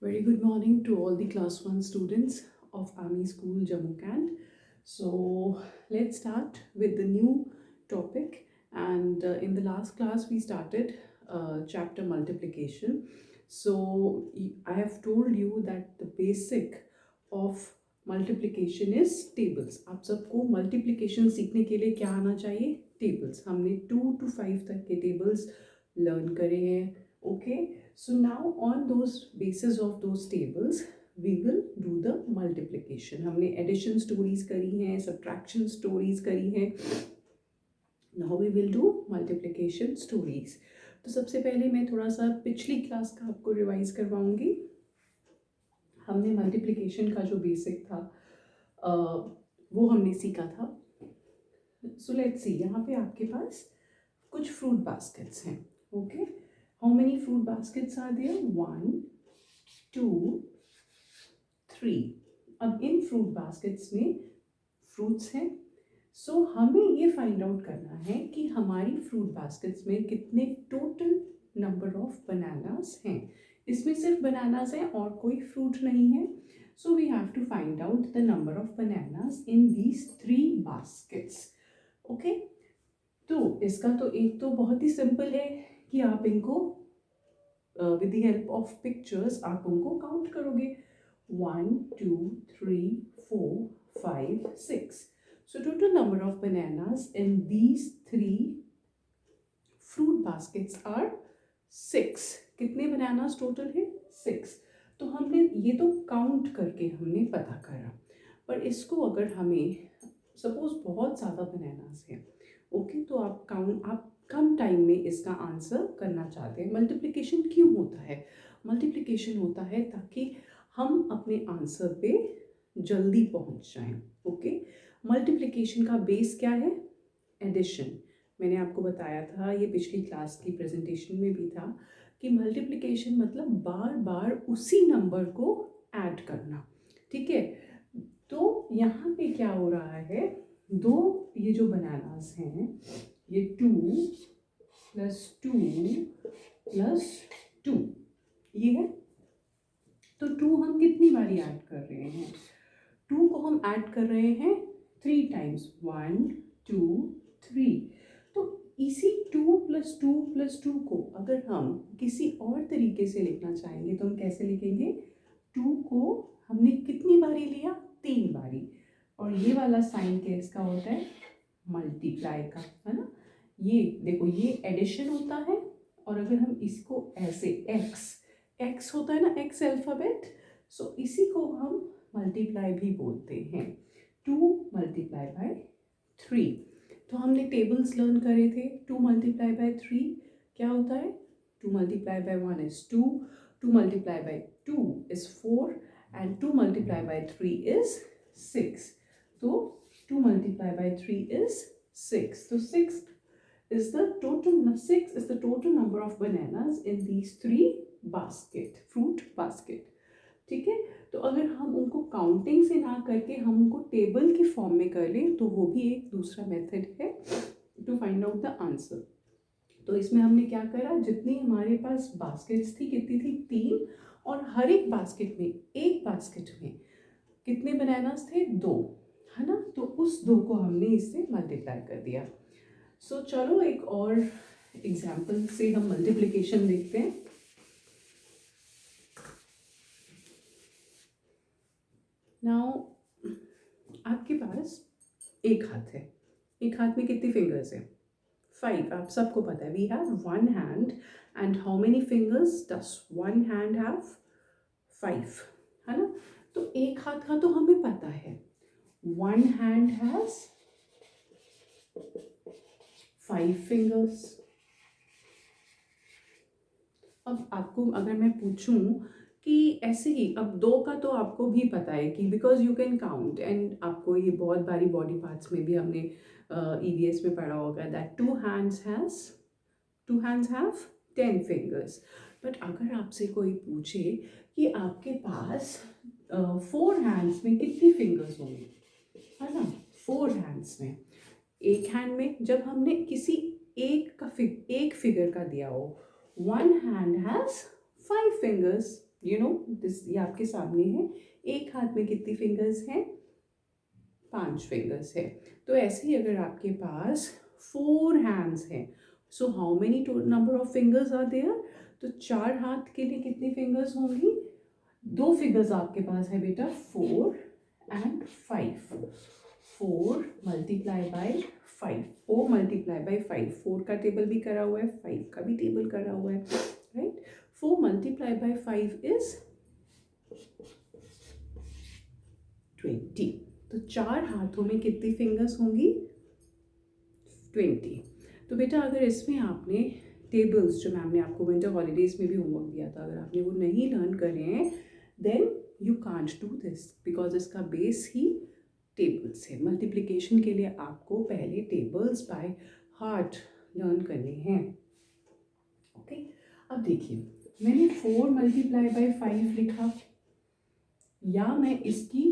Very good morning to all the class 1 students of Army School Jammu Cant. So let's start with the new topic, and in the last class we started chapter multiplication. So I have told you that the basic of multiplication is tables. आप सबको multiplication सीखने के लिए क्या आना चाहिए? Tables. हमने 2 to 5 तक के tables learn करे हैं. Okay, so now on those basis of those tables we will do the multiplication. हमने addition stories करी हैं, subtraction stories करी हैं. Now we will do multiplication stories. तो सबसे पहले मैं थोड़ा सा पिछली क्लास का आपको रिवाइज करवाऊंगी. हमने मल्टीप्लिकेशन का जो बेसिक था वो हमने सीखा था. सो लेट्स सी, यहाँ पे आपके पास कुछ फ्रूट बास्केट्स हैं. Okay, how many fruit baskets are there? 1 2 3. अब इन फ्रूट बास्केट्स में फ्रूट्स हैं. सो हमें ये फाइंड आउट करना है कि हमारी फ्रूट बास्केट्स में कितने टोटल नंबर ऑफ बनानास हैं. इसमें सिर्फ बनानास हैं और कोई फ्रूट नहीं है. So we have to find out the number of bananas in these 3 baskets. Okay, तो इसका तो एक तो बहुत ही सिंपल है कि आप इनको with the help of pictures आप उनको काउंट करोगे. 1 2 3 4 5 6. So total number of bananas in these 3 fruit baskets are 6. कितने bananas total है? 6. तो हमने ये तो काउंट करके हमने पता करा. पर इसको अगर हमें सपोज बहुत ज़्यादा बनानास है, ओके, तो आप कम टाइम में इसका आंसर करना चाहते हैं. मल्टीप्लिकेशन क्यों होता है? मल्टीप्लिकेशन होता है ताकि हम अपने आंसर पे जल्दी पहुंच जाएं. ओके, मल्टीप्लिकेशन का बेस क्या है? एडिशन. मैंने आपको बताया था, ये पिछली क्लास की प्रेजेंटेशन में भी था, कि मल्टीप्लिकेशन मतलब बार बार उसी नंबर को ऐड करना. ठीक है, तो यहाँ पे क्या हो रहा है, ये जो बनानास हैं, ये 2 + 2 + 2 ये है. तो 2 हम कितनी बारी ऐड कर रहे हैं? 2 को हम ऐड कर रहे हैं 3 टाइम्स. 1 2 3. तो इसी 2 + 2 + 2 को अगर हम किसी और तरीके से लिखना चाहेंगे तो हम कैसे लिखेंगे? 2 को हमने कितनी बारी लिया? 3 बारी. और ये वाला साइन किसका होता है? मल्टीप्लाई का, है ना. ये देखो, ये एडिशन होता है. और अगर हम इसको ऐसे एक्स होता है ना, एक्स अल्फ़ाबेट, सो इसी को हम मल्टीप्लाई भी बोलते हैं. 2 × 3. तो हमने टेबल्स लर्न करे थे. 2 × 3 क्या होता है? 2 × 1 is 2, 2 × 2 is 4, and 2 × 3 is 6. तो 2 × 3 is 6. So 6 is the total number of bananas in these 3 fruit basket. ठीक है, तो अगर हम उनको काउंटिंग से ना करके हम उनको टेबल के फॉर्म में कर लें तो वो भी एक दूसरा मेथड है to find out the answer. तो इसमें हमने क्या करा, जितनी हमारे पास बास्केट्स थी, कितनी थी? 3. और हर एक बास्केट में कितने बनानास थे? 2, है ना. तो उस 2 को हमने इससे मल्टीप्लाई कर दिया. सो चलो एक और एग्जाम्पल से हम मल्टीप्लिकेशन देखते हैं. नाउ आपके पास एक हाथ है. एक हाथ में कितनी फिंगर्स है? 5. आप सबको पता है, we have 1 hand. And how many fingers does 1 hand have? 5, है ना. तो एक हाथ का तो हमें पता है, 1 हैंड हैज 5 फिंगर्स. अब आपको अगर मैं पूछूं कि ऐसे ही, अब 2 का तो आपको भी पता है कि because you can count, and आपको ये बहुत बारी बॉडी पार्ट्स में भी हमने ईवीएस में पढ़ा होगा that 2 hands have 10 fingers. But अगर आपसे कोई पूछे कि आपके पास 4 hands में कितनी फिंगर्स होंगी, है ना. 4 hands में, एक हैंड में जब हमने किसी एक फिगर का दिया हो, 1 hand has 5 fingers, you know this, ये आपके सामने है। एक हाथ में कितनी फिंगर्स हैं? 5 फिंगर्स है। तो ऐसे ही अगर आपके पास 4 हैंड्स हैं, so how many number of fingers are there? तो 4 हाथ के लिए कितनी फिंगर्स होंगी? 2 फिगर्स आपके पास है बेटा, 4 and 5। 4 multiply by 5, 4 multiply by 5, 4 का टेबल भी करा हुआ है, 5 का भी टेबल करा हुआ है, राइट। 4 multiply by 5 is 20। तो 4 हाथों में कितनी फिंगर्स होंगी? 20। तो बेटा अगर इसमें आपने टेबल्स, जो मैम ने आपको विंटर हॉलीडेज में भी होमवर्क दिया था, अगर आपने वो नहीं लर्न करे हैं, then you can't do this, because इसका बेस ही टेबल्स है। मल्टीप्लिकेशन के लिए आपको पहले टेबल्स बाय हार्ट लर्न करने हैं। ओके, अब देखिए, मैंने 4 मल्टीप्लाई बाय 5 लिखा, या मैं इसकी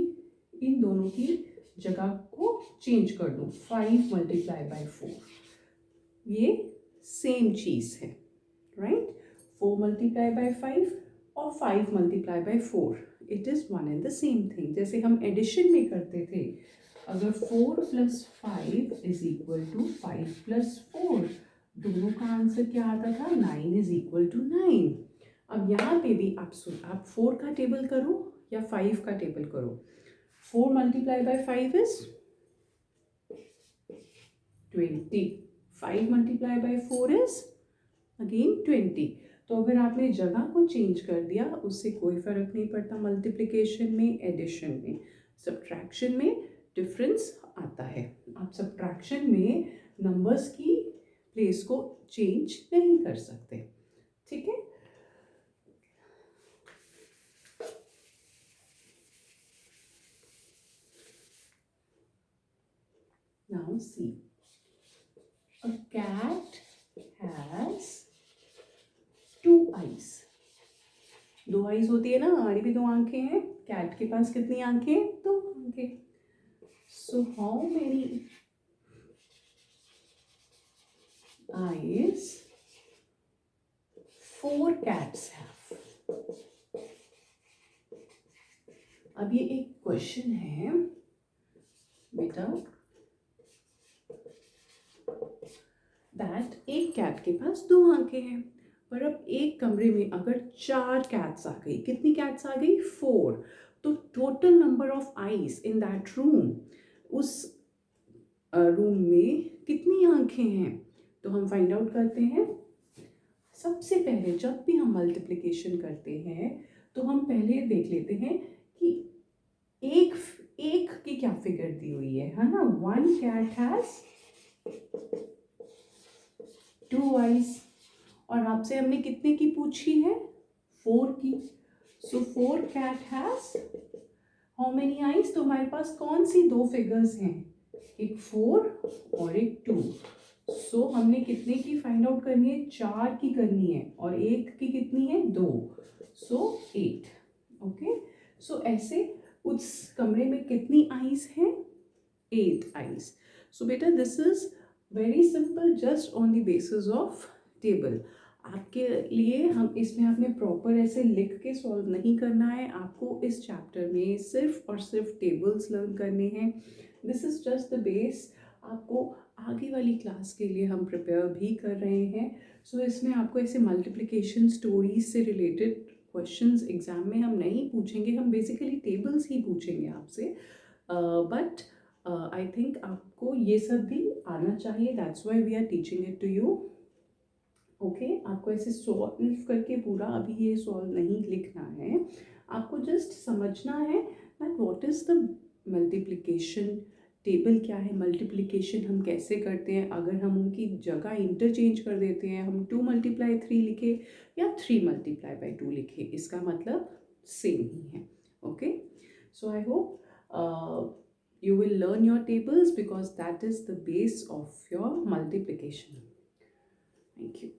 इन दोनों की जगह को चेंज कर दूँ, 5 मल्टीप्लाई बाय 4, ये सेम चीज़ है, राइट। 4 मल्टीप्लाई बाय 5 और 5 multiply by 4, it is one and the same thing. जैसे हम एडिशन में करते थे, अगर 4 + 5 इज इक्वल टू 5 + 4, दोनों का आंसर क्या आता था? 9 इज इक्वल टू 9। अब यहाँ पे भी आप 4 का टेबल करो या 5 का टेबल करो। 4 multiply by 5 is 20, 5 multiply by 4 is again 20। तो अगर आपने जगह को चेंज कर दिया, उससे कोई फ़र्क नहीं पड़ता मल्टीप्लिकेशन में, एडिशन में। सब्ट्रैक्शन में डिफरेंस आता है। आप सब्ट्रैक्शन में नंबर्स की प्लेस को चेंज नहीं कर सकते, ठीक है। Now see, a cat has 2 eyes. 2 eyes होती है ना, हमारी भी 2 आंखें हैं। कैट के पास कितनी आंखें? 2 आंखें। सो how many eyes 4 cats have? अब ये एक क्वेश्चन है बेटा, दैट एक कैट के पास 2 आंखें हैं, पर अब एक कमरे में अगर 4 कैट्स आ गई, कितनी कैट्स आ गई? 4। तो total number of eyes in that room, उस रूम में कितनी आंखें हैं? तो हम फाइंड आउट करते हैं। सबसे पहले जब भी हम मल्टीप्लिकेशन करते हैं, तो हम पहले देख लेते हैं कि एक एक की क्या फिगर दी हुई है ना। 1 कैट हैज 2 आईज, और आपसे हमने कितने की पूछी है? 4 की। So 4 cat has how many eyes? तो हमारे पास कौन सी 2 फिगर्स हैं? एक 4 और एक 2। सो हमने कितने की फाइंड आउट करनी है? 4 की करनी है, और एक की कितनी है? 2। सो 8। ओके, सो ऐसे उस कमरे में कितनी आईज हैं? 8 आईज। सो बेटा this is very simple, just on the basis of table. आपके लिए हम इसमें आपने प्रॉपर ऐसे लिख के सॉल्व नहीं करना है। आपको इस चैप्टर में सिर्फ और सिर्फ टेबल्स लर्न करने हैं। This is just the base. आपको आगे वाली क्लास के लिए हम प्रिपेयर भी कर रहे हैं। सो इसमें आपको ऐसे मल्टीप्लिकेशन स्टोरीज से रिलेटेड क्वेश्चंस एग्जाम में हम नहीं पूछेंगे, हम बेसिकली टेबल्स ही पूछेंगे आपसे। बट आई थिंक आपको ये सब भी आना चाहिए, that's why we are teaching it to you. Okay, आपको ऐसे सॉल्व करके पूरा अभी ये सॉल्व नहीं लिखना है, आपको जस्ट समझना है that what is the multiplication table, क्या है मल्टीप्लिकेशन, हम कैसे करते हैं। अगर हम उनकी जगह इंटरचेंज कर देते हैं, हम 2 × 3 लिखे या 3 × 2 लिखे, इसका मतलब सेम ही है। Okay, so I hope you will learn your tables because that is the base of your multiplication. Thank you.